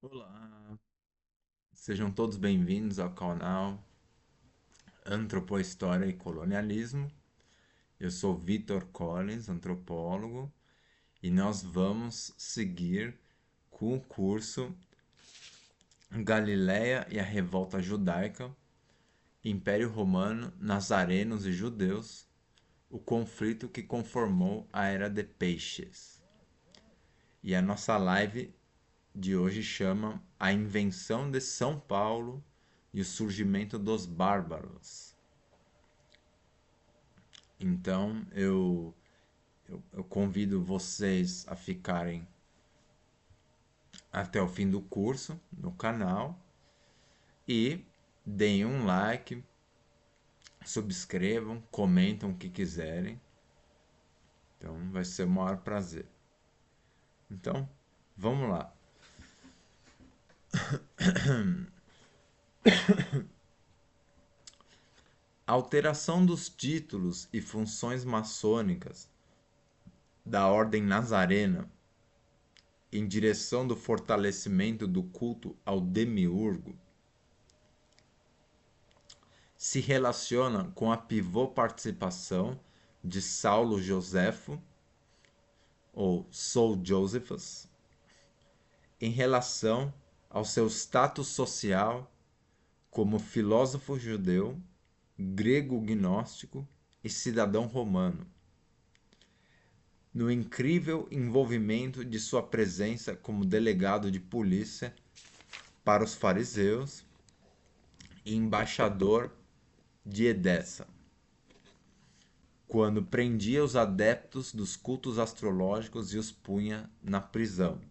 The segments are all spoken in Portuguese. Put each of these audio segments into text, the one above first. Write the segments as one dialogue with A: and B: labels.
A: Olá, sejam todos bem-vindos ao canal Antropohistória e Colonialismo. Eu sou Vitor Collins, antropólogo, e nós vamos seguir com o curso Galiléia e a Revolta Judaica, Império Romano, Nazarenos e Judeus, o conflito que conformou a Era de Peixes. E a nossa live de hoje chama A Invenção de São Paulo e o Surgimento dos Bárbaros. Então eu convido vocês a ficarem até o fim do curso no canal e deem um like, subscrevam, comentam o que quiserem. Então vai ser o maior prazer. Então, vamos lá. A alteração dos títulos e funções maçônicas da Ordem Nazarena em direção do fortalecimento do culto ao demiurgo se relaciona com a pivô participação de Saulo Joséfo, ou Saul Josephus, em relação ao seu status social como filósofo judeu, grego gnóstico e cidadão romano, no incrível envolvimento de sua presença como delegado de polícia para os fariseus e embaixador de Edessa, quando prendia os adeptos dos cultos astrológicos e os punha na prisão.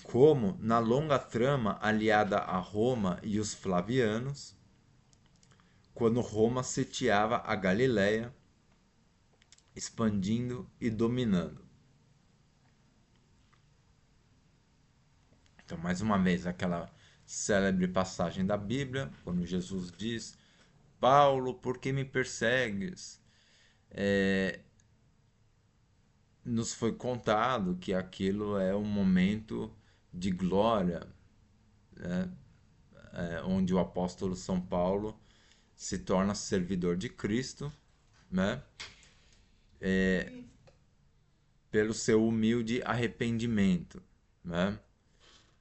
A: Como, na longa trama aliada a Roma e os Flavianos, quando Roma sitiava a Galiléia, expandindo e dominando. Então, mais uma vez, aquela célebre passagem da Bíblia, quando Jesus diz: Paulo, por que me persegues? Nos foi contado que aquilo é um momento de glória, onde o apóstolo São Paulo se torna servidor de Cristo, né? Pelo seu humilde arrependimento, né?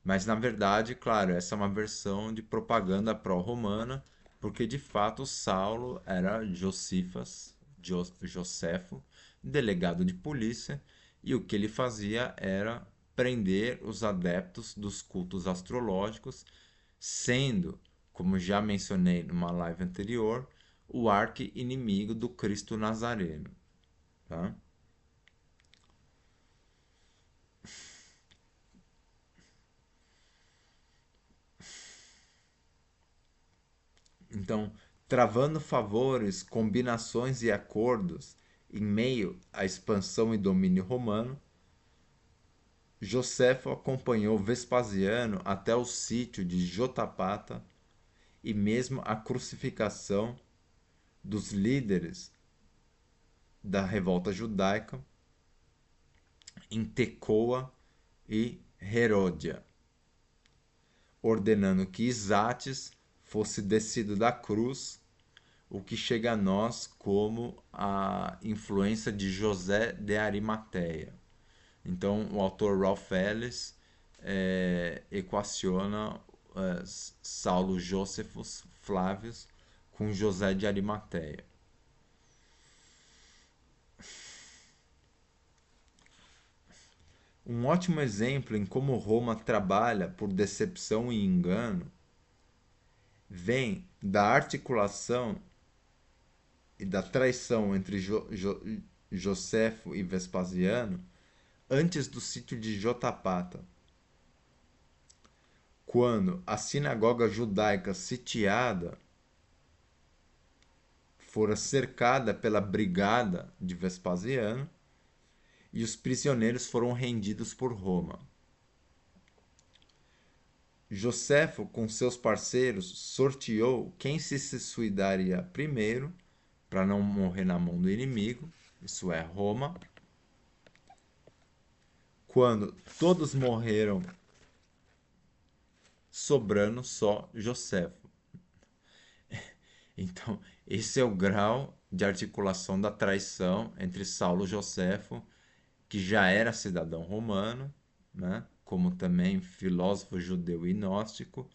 A: Mas na verdade, claro, essa é uma versão de propaganda pró-romana, porque de fato Saulo era Josefo, delegado de polícia, e o que ele fazia era prender os adeptos dos cultos astrológicos, sendo, como já mencionei numa live anterior, o arqui-inimigo do Cristo Nazareno. Tá? Então, travando favores, combinações e acordos em meio à expansão e domínio romano, Josefo acompanhou Vespasiano até o sítio de Jotapata e mesmo a crucificação dos líderes da revolta judaica em Tecoa e Heródia, ordenando que Isates fosse descido da cruz, o que chega a nós como a influência de José de Arimateia. Então, o autor Ralph Ellis equaciona Saulo Josephus Flavius com José de Arimateia. Um ótimo exemplo em como Roma trabalha por decepção e engano vem da articulação e da traição entre Josefo e Vespasiano antes do sítio de Jotapata, quando a sinagoga judaica sitiada fora cercada pela brigada de Vespasiano e os prisioneiros foram rendidos por Roma. Josefo, com seus parceiros, sorteou quem se suicidaria primeiro, para não morrer na mão do inimigo, isso é, Roma, quando todos morreram, sobrando só Joséfo. Então, esse é o grau de articulação da traição entre Saulo e Joséfo, que já era cidadão romano, né? Como também filósofo judeu e gnóstico,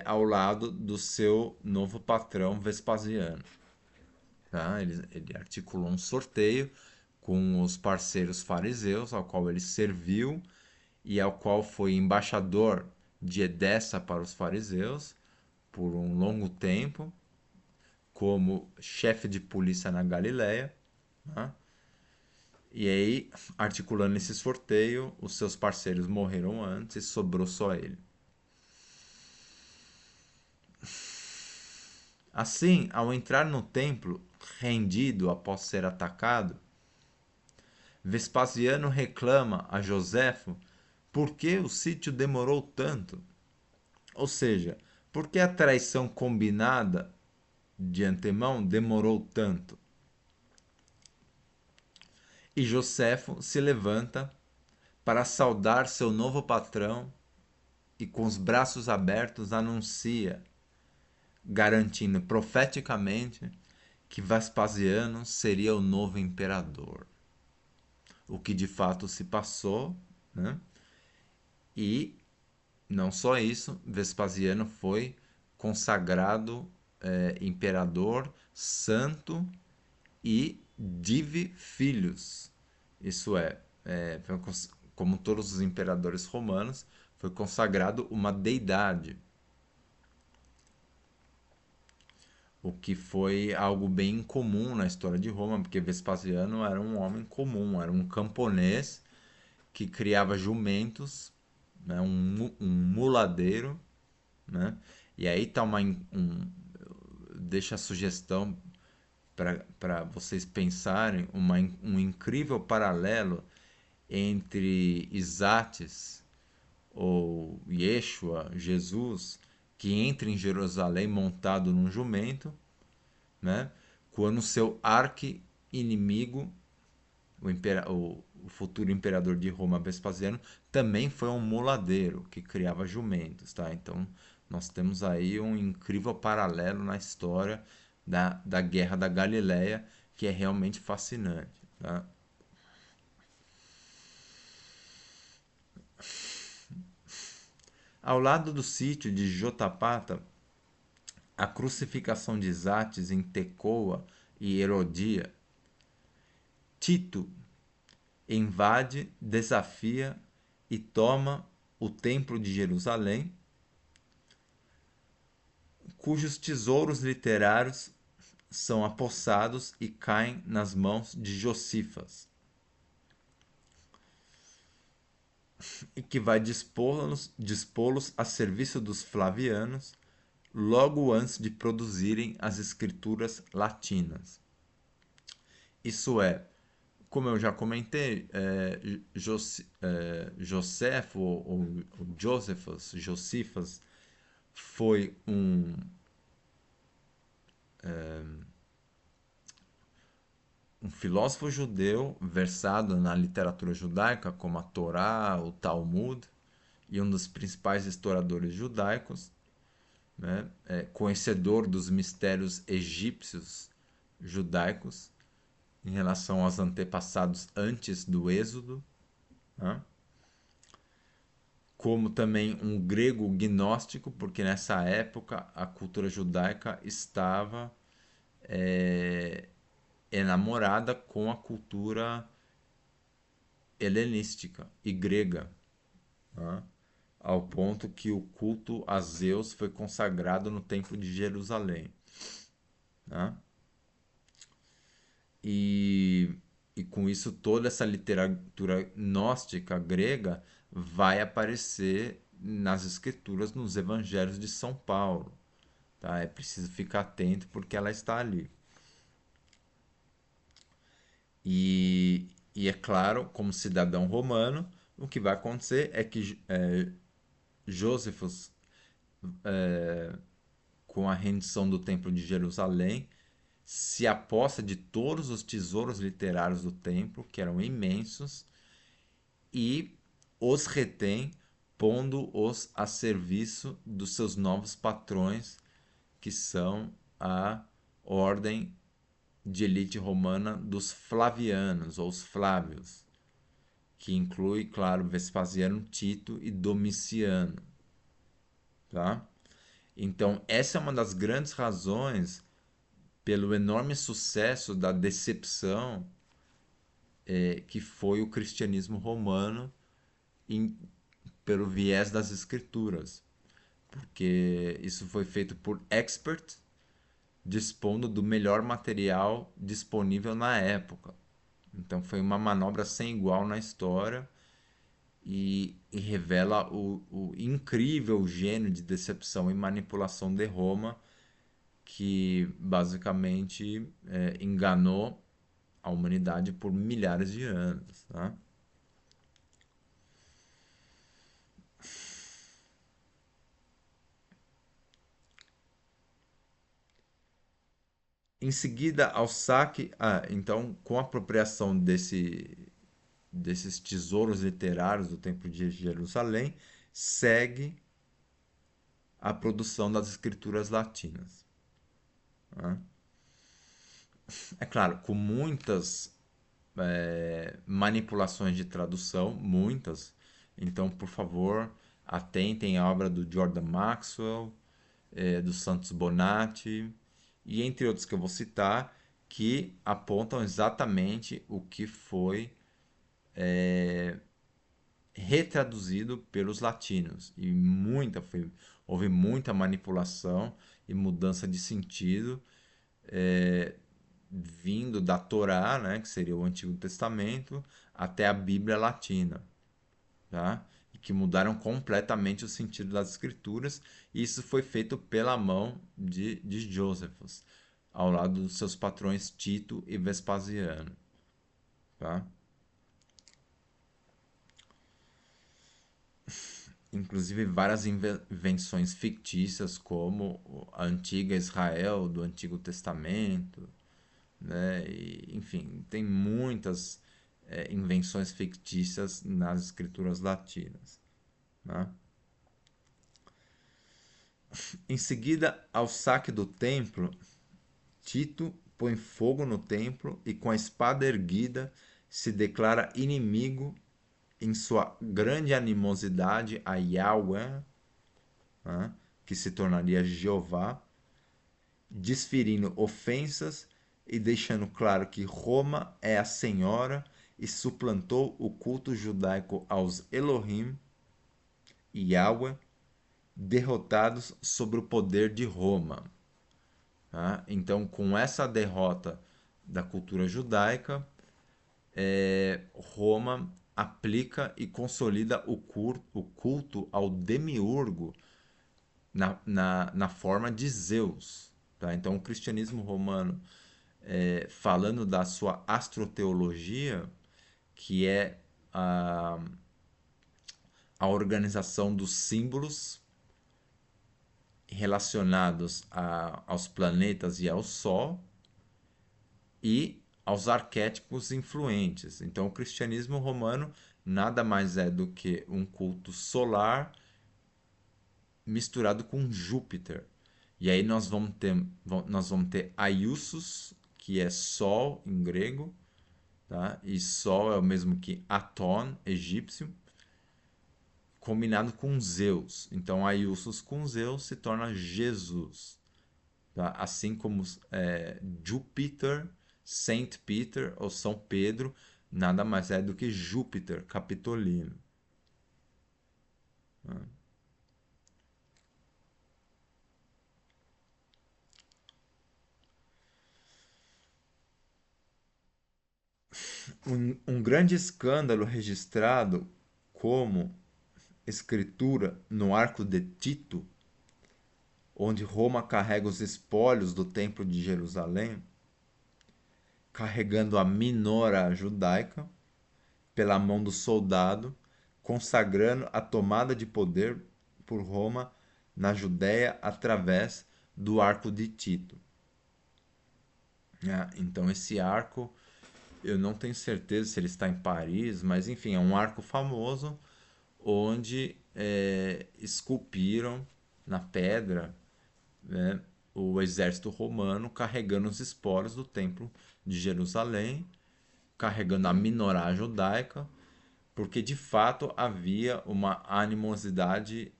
A: ao lado do seu novo patrão Vespasiano. Tá? Ele articulou um sorteio com os parceiros fariseus, ao qual ele serviu e ao qual foi embaixador de Edessa para os fariseus por um longo tempo, como chefe de polícia na Galileia. Né? E aí, articulando esse sorteio, os seus parceiros morreram antes e sobrou só ele. Assim, ao entrar no templo, rendido após ser atacado, Vespasiano reclama a Joséfo por que o sítio demorou tanto. Ou seja, por que a traição combinada de antemão demorou tanto? E Joséfo se levanta para saudar seu novo patrão e com os braços abertos anuncia, garantindo profeticamente que Vespasiano seria o novo imperador. O que de fato se passou, né? E não só isso, Vespasiano foi consagrado imperador santo e divi filhos. Isso como todos os imperadores romanos, foi consagrado uma deidade. O que foi algo bem incomum na história de Roma, porque Vespasiano era um homem comum, era um camponês que criava jumentos, né, um muladeiro, né? E aí tá deixa a sugestão para vocês pensarem um incrível paralelo entre Isates ou Yeshua, Jesus, que entra em Jerusalém montado num jumento, né? Quando seu arqui-inimigo, o futuro imperador de Roma, Vespasiano, também foi um muladeiro que criava jumentos, tá? Então, nós temos aí um incrível paralelo na história da Guerra da Galileia, que é realmente fascinante, tá? Ao lado do sítio de Jotapata, a crucificação de Zates em Tecoa e Herodia, Tito invade, desafia e toma o Templo de Jerusalém, cujos tesouros literários são apossados e caem nas mãos de Josifas, e que vai dispô-los a serviço dos Flavianos logo antes de produzirem as escrituras latinas. Isso é, como eu já comentei, Josefo ou Josephus foi um filósofo judeu versado na literatura judaica, como a Torá, o Talmud, e um dos principais historiadores judaicos, né? Conhecedor dos mistérios egípcios judaicos em relação aos antepassados antes do Êxodo, né? Como também um grego gnóstico, porque nessa época a cultura judaica estava enamorada com a cultura helenística e grega, né? Ao ponto que o culto a Zeus foi consagrado no Templo de Jerusalém, né? E, e com isso toda essa literatura gnóstica grega vai aparecer nas escrituras, nos evangelhos de São Paulo, tá? É preciso ficar atento porque ela está ali. E é claro, como cidadão romano, o que vai acontecer é que Josephus, com a rendição do Templo de Jerusalém, se aposta de todos os tesouros literários do templo, que eram imensos, e os retém, pondo-os a serviço dos seus novos patrões, que são a ordem de elite romana dos Flavianos, ou os Flávios, que inclui, claro, Vespasiano, Tito e Domiciano, tá? Então, essa é uma das grandes razões pelo enorme sucesso da decepção que foi o cristianismo romano em, pelo viés das escrituras, porque isso foi feito por experts dispondo do melhor material disponível na época. Então foi uma manobra sem igual na história e revela o incrível gênio de decepção e manipulação de Roma, que basicamente enganou a humanidade por milhares de anos. Tá? Em seguida ao saque, então com a apropriação desses tesouros literários do Templo de Jerusalém, segue a produção das escrituras latinas. Né? É claro, com muitas manipulações de tradução, muitas. Então, por favor, atentem à obra do Jordan Maxwell, do Santos Bonatti, e entre outros que eu vou citar, que apontam exatamente o que foi retraduzido pelos latinos. E houve muita manipulação e mudança de sentido vindo da Torá, né, que seria o Antigo Testamento, até a Bíblia Latina, tá? E que mudaram completamente o sentido das escrituras. E isso foi feito pela mão de Josephus, ao lado dos seus patrões Tito e Vespasiano, tá? Inclusive várias invenções fictícias, como a antiga Israel do Antigo Testamento, né? E, enfim, tem muitas invenções fictícias nas escrituras latinas. Né? Em seguida ao saque do templo, Tito põe fogo no templo e, com a espada erguida, se declara inimigo em sua grande animosidade a Yahweh, né? Que se tornaria Jeová, desferindo ofensas e deixando claro que Roma é a senhora e suplantou o culto judaico aos Elohim e Yahweh, derrotados sobre o poder de Roma. Tá? Então, com essa derrota da cultura judaica, Roma aplica e consolida o culto ao demiurgo na forma de Zeus. Tá? Então, o cristianismo romano, falando da sua astroteologia, que é a organização dos símbolos relacionados aos planetas e ao Sol e aos arquétipos influentes. Então, o cristianismo romano nada mais é do que um culto solar misturado com Júpiter. E aí nós vamos ter Aiusos, que é Sol em grego, tá? E Sol é o mesmo que Aton, egípcio, combinado com Zeus. Então, Aiusos com Zeus se torna Jesus. Tá? Assim como Júpiter, Saint Peter ou São Pedro, nada mais é do que Júpiter capitolino. Né? Um grande escândalo registrado como escritura no Arco de Tito, onde Roma carrega os espólios do Templo de Jerusalém, carregando a minora judaica pela mão do soldado, consagrando a tomada de poder por Roma na Judéia através do Arco de Tito. Então esse arco, eu não tenho certeza se ele está em Paris, mas enfim, é um arco famoso onde esculpiram na pedra, né, o exército romano carregando os esporos do templo de Jerusalém, carregando a menorá judaica, porque de fato havia uma animosidade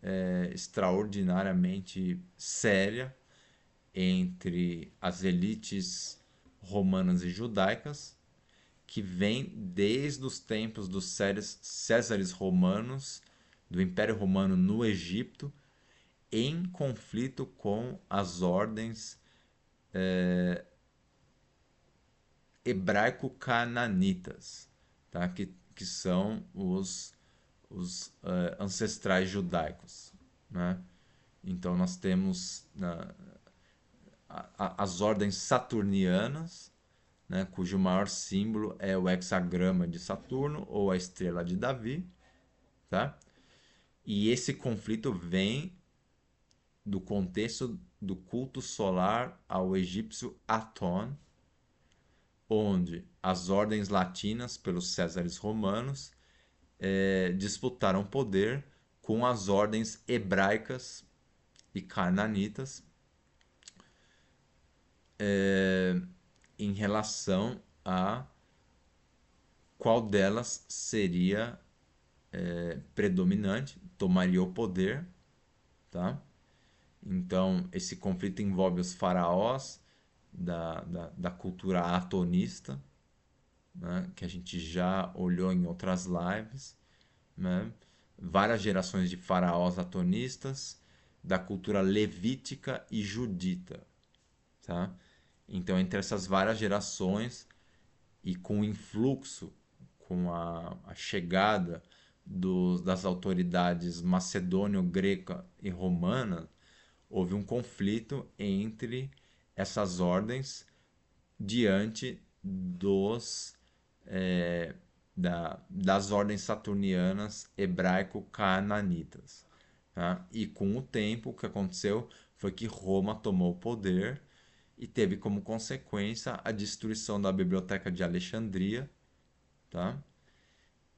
A: extraordinariamente séria entre as elites romanas e judaicas, que vem desde os tempos dos Césares romanos, do Império Romano no Egito, em conflito com as ordens hebraico-cananitas, tá? Que são os ancestrais judaicos, né? Então nós temos as ordens saturnianas, né, cujo maior símbolo é o hexagrama de Saturno ou a estrela de Davi, tá? E esse conflito vem do contexto do culto solar ao egípcio Aton, onde as ordens latinas pelos Césares romanos disputaram poder com as ordens hebraicas e cananitas em relação a qual delas seria predominante, tomaria o poder, tá? Então, esse conflito envolve os faraós da cultura atonista, né? Que a gente já olhou em outras lives, né? Várias gerações de faraós atonistas, da cultura levítica e judita, tá? Então, entre essas várias gerações e com o influxo, com a chegada das autoridades macedônio-greca e romana, houve um conflito entre essas ordens diante das ordens saturnianas hebraico-cananitas. Tá? E com o tempo, o que aconteceu foi que Roma tomou o poder e teve como consequência a destruição da Biblioteca de Alexandria, tá?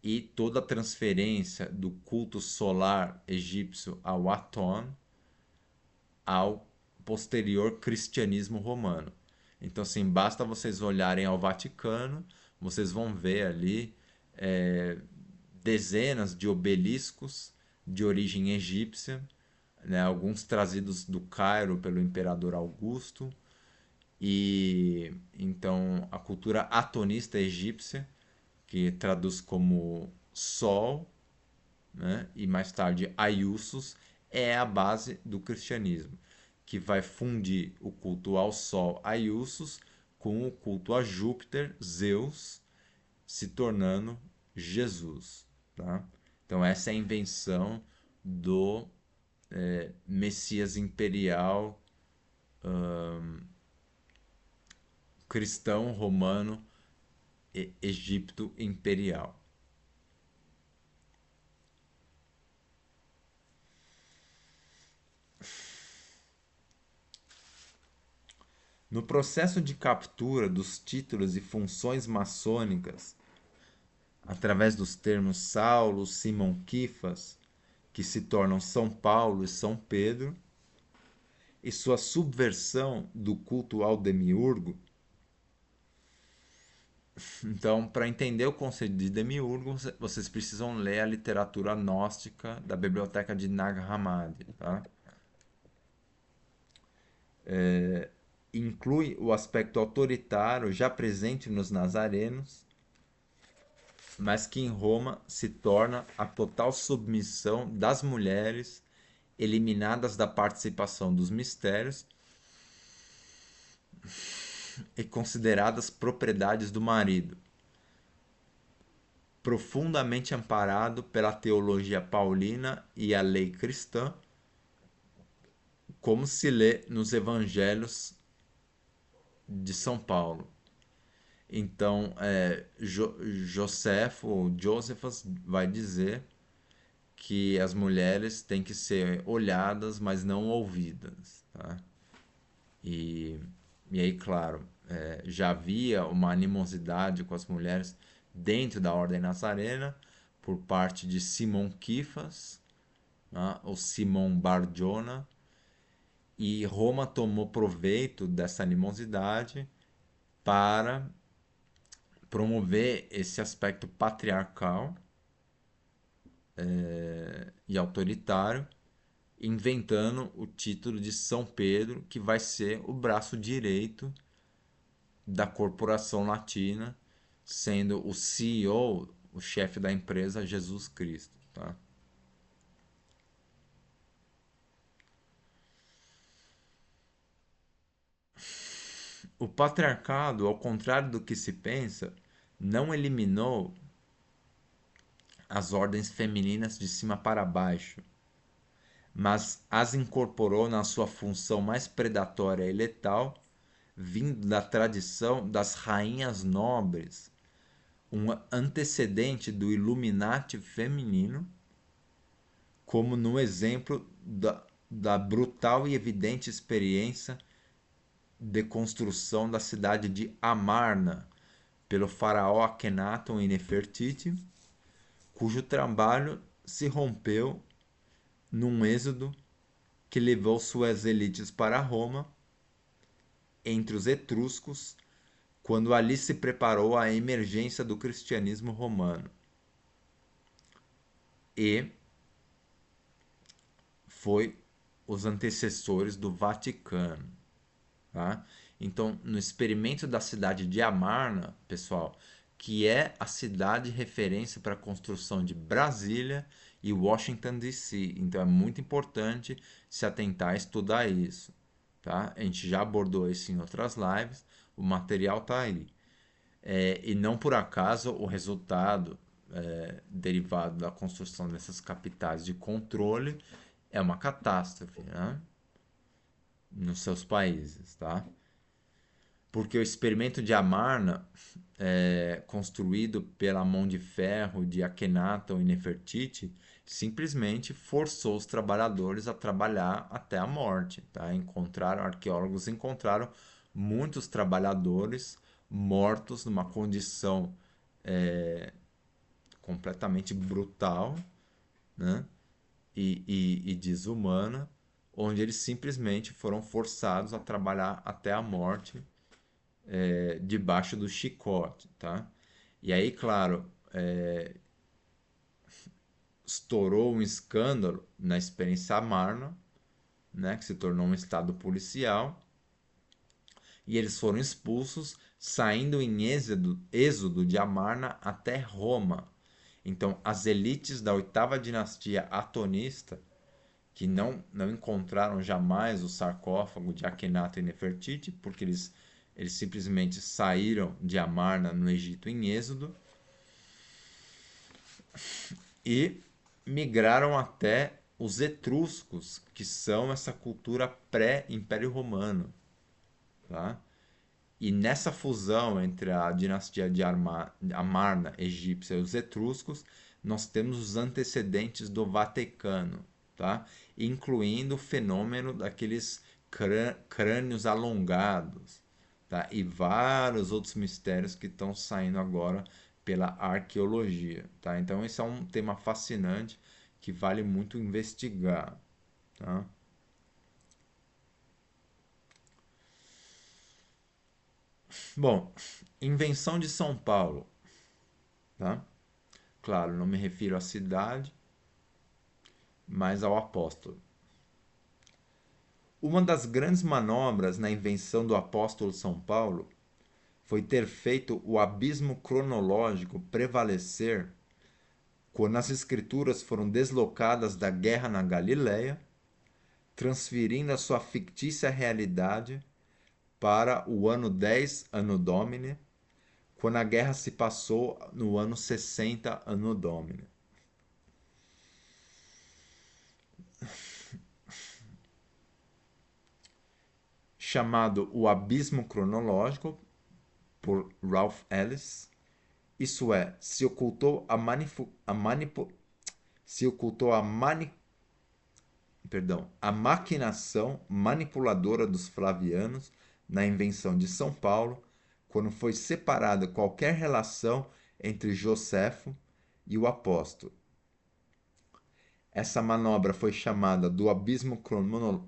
A: E toda a transferência do culto solar egípcio ao Aton ao posterior cristianismo romano. Então, assim, basta vocês olharem ao Vaticano, vocês vão ver ali dezenas de obeliscos de origem egípcia, né, alguns trazidos do Cairo pelo imperador Augusto, e então a cultura atonista egípcia, que traduz como sol, né, e mais tarde Aiussos, é a base do cristianismo, que vai fundir o culto ao sol Aiussos com o culto a Júpiter, Zeus, se tornando Jesus. Tá? Então essa é a invenção do Messias imperial cristão romano Egito imperial. No processo de captura dos títulos e funções maçônicas, através dos termos Saulo, Simão Quifas, que se tornam São Paulo e São Pedro, e sua subversão do culto ao demiurgo. Então, para entender o conceito de demiurgo, vocês precisam ler a literatura gnóstica da biblioteca de Nag Hammadi. Tá? Inclui o aspecto autoritário já presente nos nazarenos, mas que em Roma se torna a total submissão das mulheres, eliminadas da participação dos mistérios e consideradas propriedades do marido, profundamente amparado pela teologia paulina e a lei cristã, como se lê nos evangelhos de São Paulo. Então, Josefo ou Josephus vai dizer que as mulheres têm que ser olhadas, mas não ouvidas. Tá? E E aí, claro, já havia uma animosidade com as mulheres dentro da Ordem Nazarena por parte de Simão Kifas, né, ou Simão Barjona, e Roma tomou proveito dessa animosidade para promover esse aspecto patriarcal e autoritário, inventando o título de São Pedro, que vai ser o braço direito da corporação latina, sendo o CEO, o chefe da empresa, Jesus Cristo. Tá? O patriarcado, ao contrário do que se pensa, não eliminou as ordens femininas de cima para baixo, mas as incorporou na sua função mais predatória e letal, vindo da tradição das rainhas nobres, um antecedente do Illuminati feminino, como no exemplo da brutal e evidente experiência de construção da cidade de Amarna pelo faraó Akhenaton e Nefertiti, cujo trabalho se rompeu num êxodo que levou suas elites para Roma, entre os etruscos, quando ali se preparou a emergência do cristianismo romano. E foi os antecessores do Vaticano. Tá? Então, no experimento da cidade de Amarna, pessoal, que é a cidade referência para a construção de Brasília e Washington DC. Então, é muito importante se atentar a estudar isso. Tá? A gente já abordou isso em outras lives, o material está aí. E não por acaso o resultado derivado da construção dessas capitais de controle é uma catástrofe, né? Nos seus países, tá? Porque o experimento de Amarna, construído pela mão de ferro de Akhenaton e Nefertiti, simplesmente forçou os trabalhadores a trabalhar até a morte. Tá? Arqueólogos encontraram muitos trabalhadores mortos numa condição completamente brutal, né? e desumana, onde eles simplesmente foram forçados a trabalhar até a morte debaixo do chicote, tá? E aí, claro, estourou um escândalo na experiência Amarna, né, que se tornou um estado policial, e eles foram expulsos, saindo em êxodo de Amarna até Roma. Então, as elites da oitava dinastia atonista, que não encontraram jamais o sarcófago de Akhenaton e Nefertiti, porque eles simplesmente saíram de Amarna no Egito em êxodo e migraram até os etruscos, que são essa cultura pré-Império Romano. Tá? E nessa fusão entre a dinastia de Amarna egípcia e os etruscos, nós temos os antecedentes do Vaticano, tá? Incluindo o fenômeno daqueles crânios alongados, tá? E vários outros mistérios que estão saindo agora pela arqueologia, tá? Então esse é um tema fascinante que vale muito investigar, tá? Bom, invenção de São Paulo, tá? Claro, não me refiro à cidade, mas ao apóstolo. Uma das grandes manobras na invenção do apóstolo São Paulo foi ter feito o abismo cronológico prevalecer quando as escrituras foram deslocadas da guerra na Galileia, transferindo a sua fictícia realidade para o ano 10 Anno Domini, quando a guerra se passou no ano 60 Anno Domini. Chamado O Abismo Cronológico, por Ralph Ellis, isso é, se ocultou se ocultou a maquinação manipuladora dos flavianos na invenção de São Paulo, quando foi separada qualquer relação entre Joséfo e o apóstolo. Essa manobra foi chamada do abismo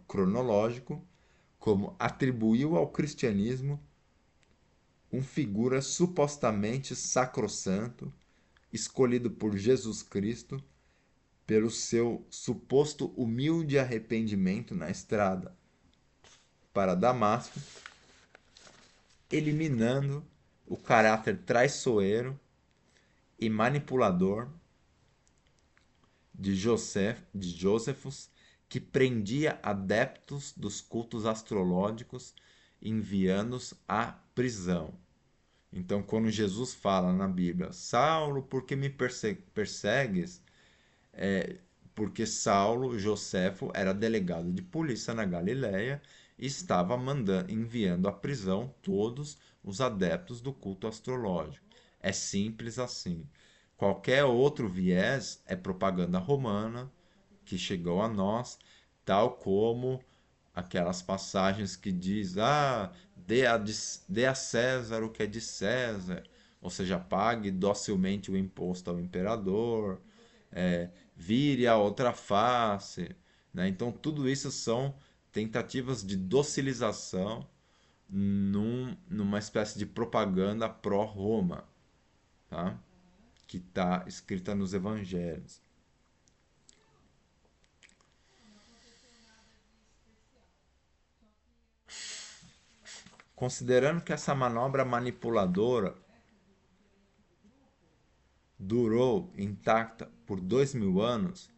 A: cronológico, como atribuiu ao cristianismo um figura supostamente sacrossanto, escolhido por Jesus Cristo pelo seu suposto humilde arrependimento na estrada para Damasco, eliminando o caráter traiçoeiro e manipulador de Joséfos, que prendia adeptos dos cultos astrológicos, enviando-os à prisão. Então, quando Jesus fala na Bíblia, Saulo, por que me persegues? Porque Saulo, Joséfo, era delegado de polícia na Galiléia e estava enviando à prisão todos os adeptos do culto astrológico. É simples assim. Qualquer outro viés é propaganda romana que chegou a nós, tal como aquelas passagens que diz, dê a César o que é de César, ou seja, pague docilmente o imposto ao imperador, vire a outra face, né? Então tudo isso são tentativas de docilização numa espécie de propaganda pró-Roma, tá? Que está escrita nos evangelhos. Considerando que essa manobra manipuladora durou intacta por 2000 anos,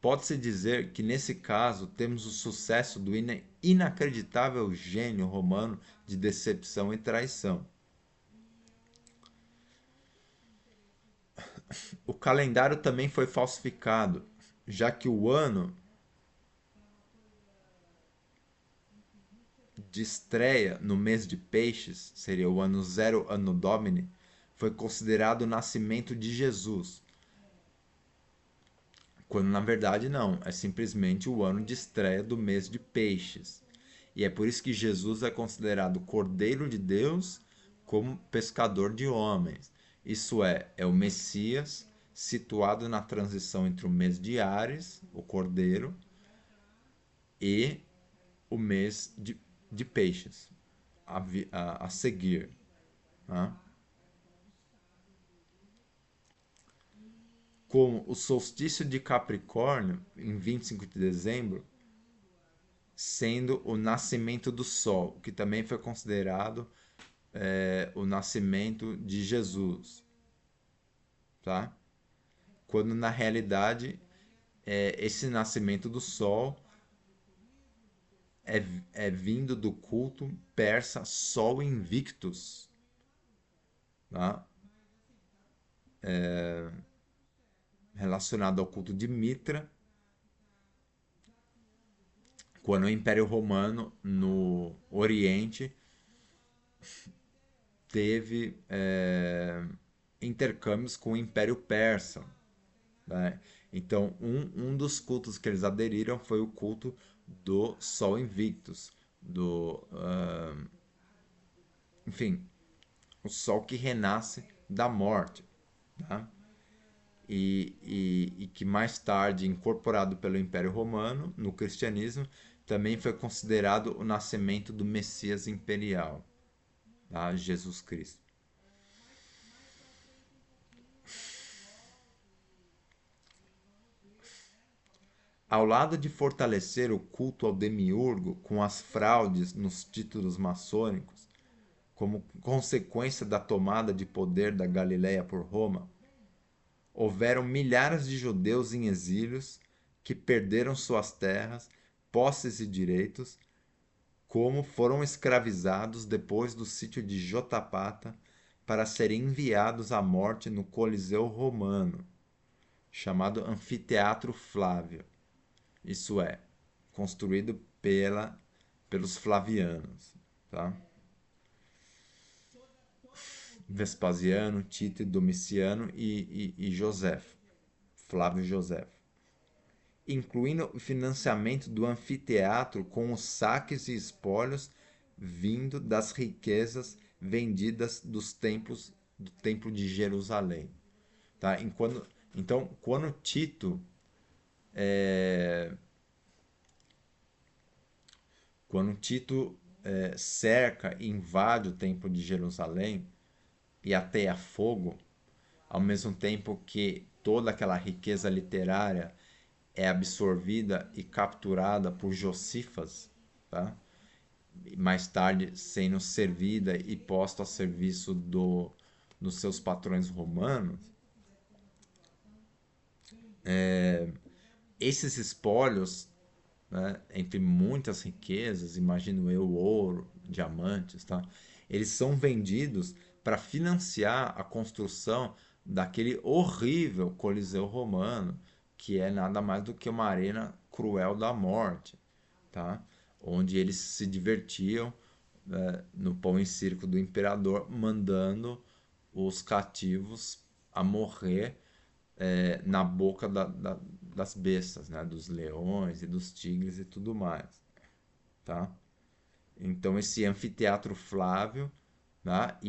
A: pode-se dizer que nesse caso temos o sucesso do inacreditável gênio romano de decepção e traição. O calendário também foi falsificado, já que o ano de estreia no mês de Peixes, seria o ano zero Anno Domini, foi considerado o nascimento de Jesus, quando na verdade não, é simplesmente o ano de estreia do mês de Peixes. E é por isso que Jesus é considerado Cordeiro de Deus como pescador de homens. Isso é o Messias situado na transição entre o mês de Áries, o Cordeiro, e o mês de Peixes, a seguir. Tá? Como o solstício de Capricórnio, em 25 de dezembro, sendo o nascimento do Sol, que também foi considerado o nascimento de Jesus, tá? Quando na realidade esse nascimento do Sol é vindo do culto persa Sol Invictus, tá? Relacionado ao culto de Mitra, quando o Império Romano no Oriente teve intercâmbios com o Império Persa. Né? Então, um dos cultos que eles aderiram foi o culto do Sol Invictus, enfim, o Sol que renasce da morte. Tá? E que mais tarde, incorporado pelo Império Romano no cristianismo, também foi considerado o nascimento do Messias imperial, tá? Jesus Cristo. Ao lado de fortalecer o culto ao demiurgo com as fraudes nos títulos maçônicos, como consequência da tomada de poder da Galiléia por Roma, houveram milhares de judeus em exílios que perderam suas terras, posses e direitos, como foram escravizados depois do sítio de Jotapata para serem enviados à morte no Coliseu Romano, chamado Anfiteatro Flávio. Isso é, construído pelos Flavianos. Tá? Vespasiano, Tito, Domiciano e Joséfo, Flávio Joséfo. Incluindo o financiamento do anfiteatro com os saques e espólios vindo das riquezas vendidas do templo de Jerusalém. Tá? Então, quando Tito cerca e invade o templo de Jerusalém e ateia fogo, ao mesmo tempo que toda aquela riqueza literária é absorvida e capturada por Josifas, tá? Mais tarde sendo servida e posta a serviço dos seus patrões romanos, esses espólios, né, entre muitas riquezas, imagino eu, ouro, diamantes, tá? Eles são vendidos para financiar a construção daquele horrível Coliseu Romano, que é nada mais do que uma arena cruel da morte, tá? Onde eles se divertiam, no pão e circo do imperador, mandando os cativos a morrer na boca das bestas, né? Dos leões e dos tigres e tudo mais, tá? Então esse anfiteatro Flávio, tá?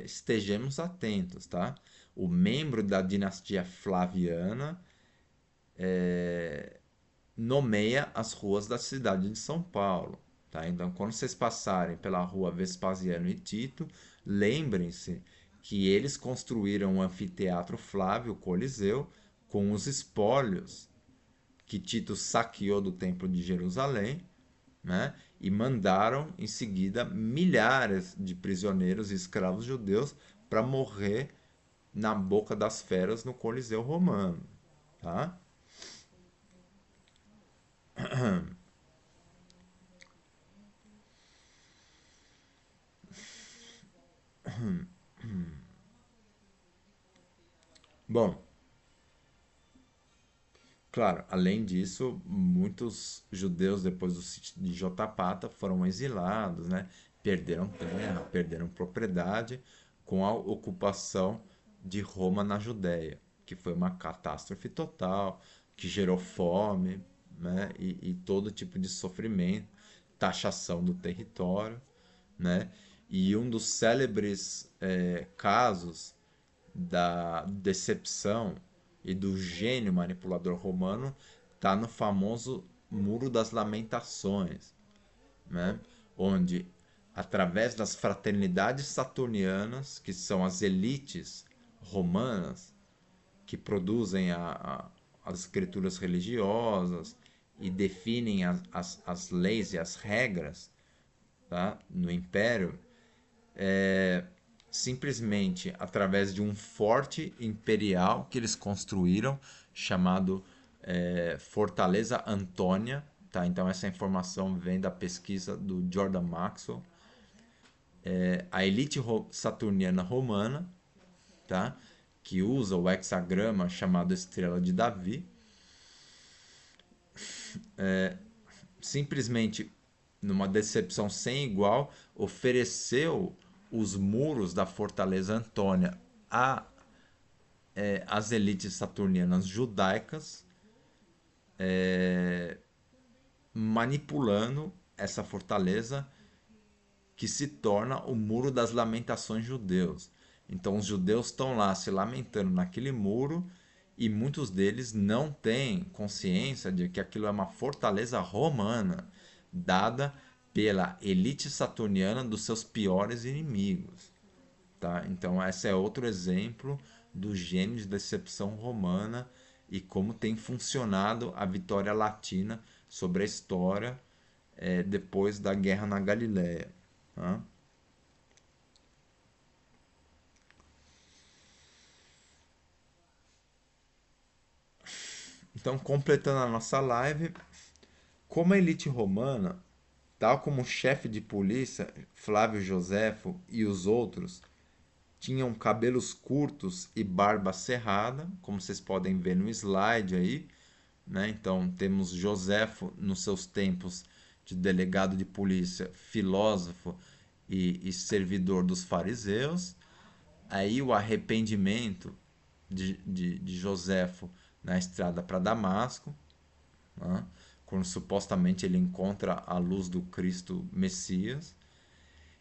A: Estejamos atentos, tá? O membro da dinastia Flaviana nomeia as ruas da cidade de São Paulo, tá? Então, quando vocês passarem pela rua Vespasiano e Tito, lembrem-se que eles construíram o anfiteatro Flávio, o Coliseu, com os espólios que Tito saqueou do Templo de Jerusalém, né? E mandaram em seguida milhares de prisioneiros e escravos judeus para morrer na boca das feras no Coliseu Romano, tá? Bom, claro, além disso, muitos judeus depois do sítio de Jotapata foram exilados, né? Perderam terra, perderam propriedade com a ocupação de Roma na Judéia, que foi uma catástrofe total, que gerou fome, né? E todo tipo de sofrimento, taxação do território, né? E um dos célebres casos da decepção e do gênio manipulador romano está no famoso Muro das Lamentações, né? Onde, através das fraternidades saturnianas, que são as elites romanas que produzem as escrituras religiosas e definem as leis e as regras, tá? No Império, simplesmente através de um forte imperial que eles construíram, chamado Fortaleza Antônia. Tá? Então, essa informação vem da pesquisa do Jordan Maxwell. A elite saturniana romana, tá? Que usa o hexagrama chamado Estrela de Davi, simplesmente, numa decepção sem igual, ofereceu os muros da Fortaleza Antônia às elites saturnianas judaicas, manipulando essa fortaleza que se torna o Muro das Lamentações judeus. Então os judeus estão lá se lamentando naquele muro e muitos deles não têm consciência de que aquilo é uma fortaleza romana dada pela elite saturniana dos seus piores inimigos. Tá? Então esse é outro exemplo do gênio de decepção romana e como tem funcionado a vitória latina sobre a história depois da guerra na Galileia. Tá? Então, completando a nossa live, como a elite romana, tal como o chefe de polícia Flávio Joséfo e os outros, tinham cabelos curtos e barba cerrada, como vocês podem ver no slide aí, né? Então, temos Joséfo nos seus tempos de delegado de polícia, filósofo e servidor dos fariseus. Aí o arrependimento de Joséfo na estrada para Damasco, né? quando supostamente ele encontra a luz do Cristo Messias.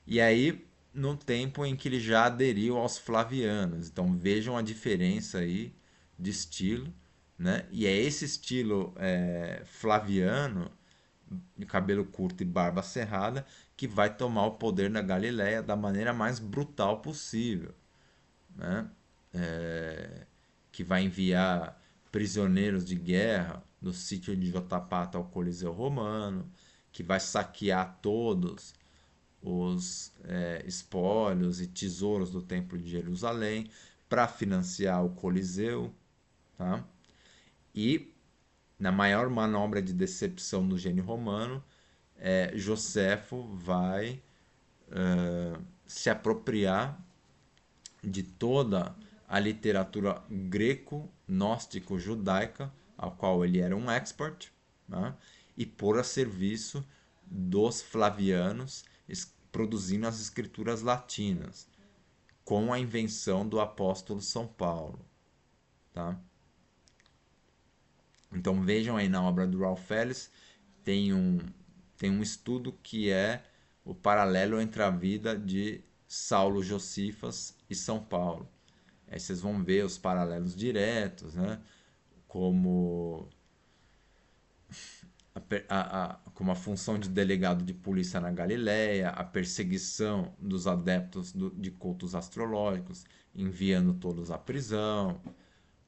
A: E aí, no tempo em que ele já aderiu aos flavianos. Então vejam a diferença aí de estilo, né? E é esse estilo flaviano, de cabelo curto e barba cerrada, que vai tomar o poder na Galileia da maneira mais brutal possível, né? Que vai enviar prisioneiros de guerra do sítio de Jotapata ao Coliseu Romano, que vai saquear todos os espólios e tesouros do Templo de Jerusalém para financiar o Coliseu, tá? E na maior manobra de decepção do gênio romano, Josefo vai se apropriar de toda a literatura greco-gnóstico-judaica, ao qual ele era um expert, né? E pôr a serviço dos flavianos, produzindo as escrituras latinas, com a invenção do apóstolo São Paulo. Tá? Então vejam aí na obra do Ralph Ellis, tem um estudo que é o paralelo entre a vida de Saulo Josifas e São Paulo. Aí vocês vão ver os paralelos diretos, né? Como como a função de delegado de polícia na Galileia, a perseguição dos adeptos de cultos astrológicos, enviando todos à prisão,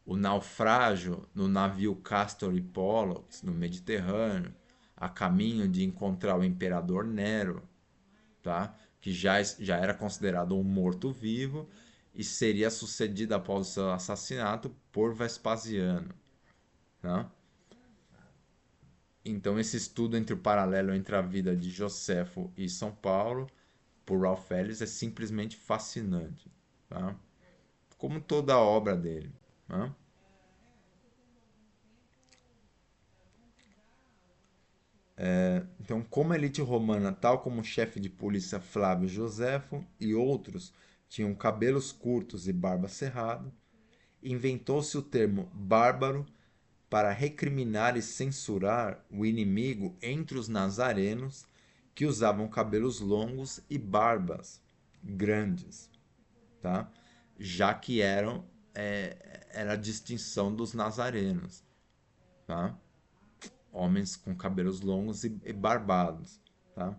A: o naufrágio no navio Castor e Pollux no Mediterrâneo, a caminho de encontrar o imperador Nero, tá? Que já era considerado um morto-vivo e seria sucedido após o seu assassinato por Vespasiano. Tá? Então, esse estudo entre o paralelo entre a vida de Josefo e São Paulo, por Ralph Ellis, é simplesmente fascinante. Tá? Como toda a obra dele. Tá? Então, como a elite romana, tal como o chefe de polícia Flávio Josefo e outros, tinham cabelos curtos e barba cerrada, inventou-se o termo bárbaro para recriminar e censurar o inimigo entre os nazarenos que usavam cabelos longos e barbas grandes, tá? Já que era a distinção dos nazarenos, tá? Homens com cabelos longos e barbados, tá?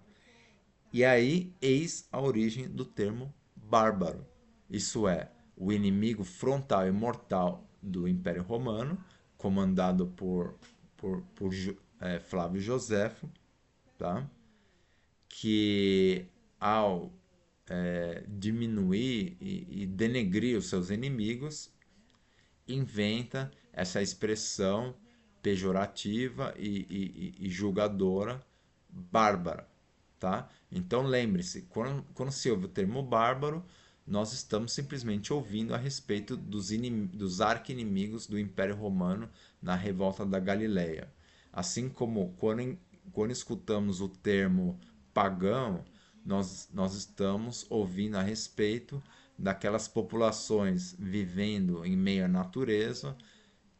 A: E aí, eis a origem do termo bárbaro. Isso é, o inimigo frontal e mortal do Império Romano, comandado por Flávio Josefo, tá? Que ao diminuir e denegrir os seus inimigos, inventa essa expressão pejorativa e julgadora bárbara, tá? Então lembre-se, quando se ouve o termo bárbaro, nós estamos simplesmente ouvindo a respeito dos arqui-inimigos do Império Romano na revolta da Galileia. Assim como quando escutamos o termo pagão, nós estamos ouvindo a respeito daquelas populações vivendo em meio à natureza,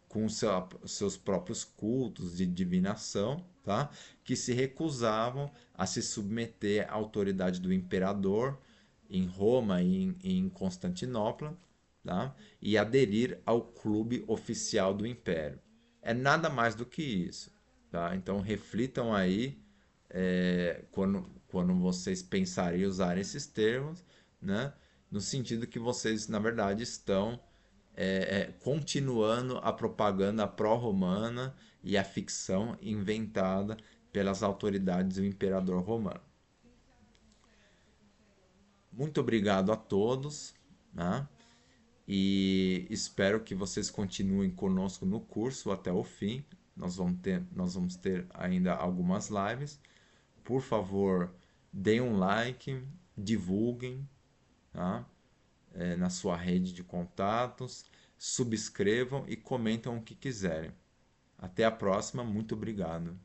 A: com seus próprios cultos de divinação, tá? Que se recusavam a se submeter à autoridade do imperador em Roma e em Constantinopla, tá? E aderir ao clube oficial do império. É nada mais do que isso. Tá? Então reflitam aí quando vocês pensarem em usar esses termos, né? No sentido que vocês, na verdade, estão continuando a propaganda pró-romana e a ficção inventada pelas autoridades do imperador romano. Muito obrigado a todos, né? E espero que vocês continuem conosco no curso até o fim. Nós vamos ter ainda algumas lives. Por favor, deem um like, divulguem, tá? Na sua rede de contatos, subscrevam e comentam o que quiserem. Até a próxima, muito obrigado.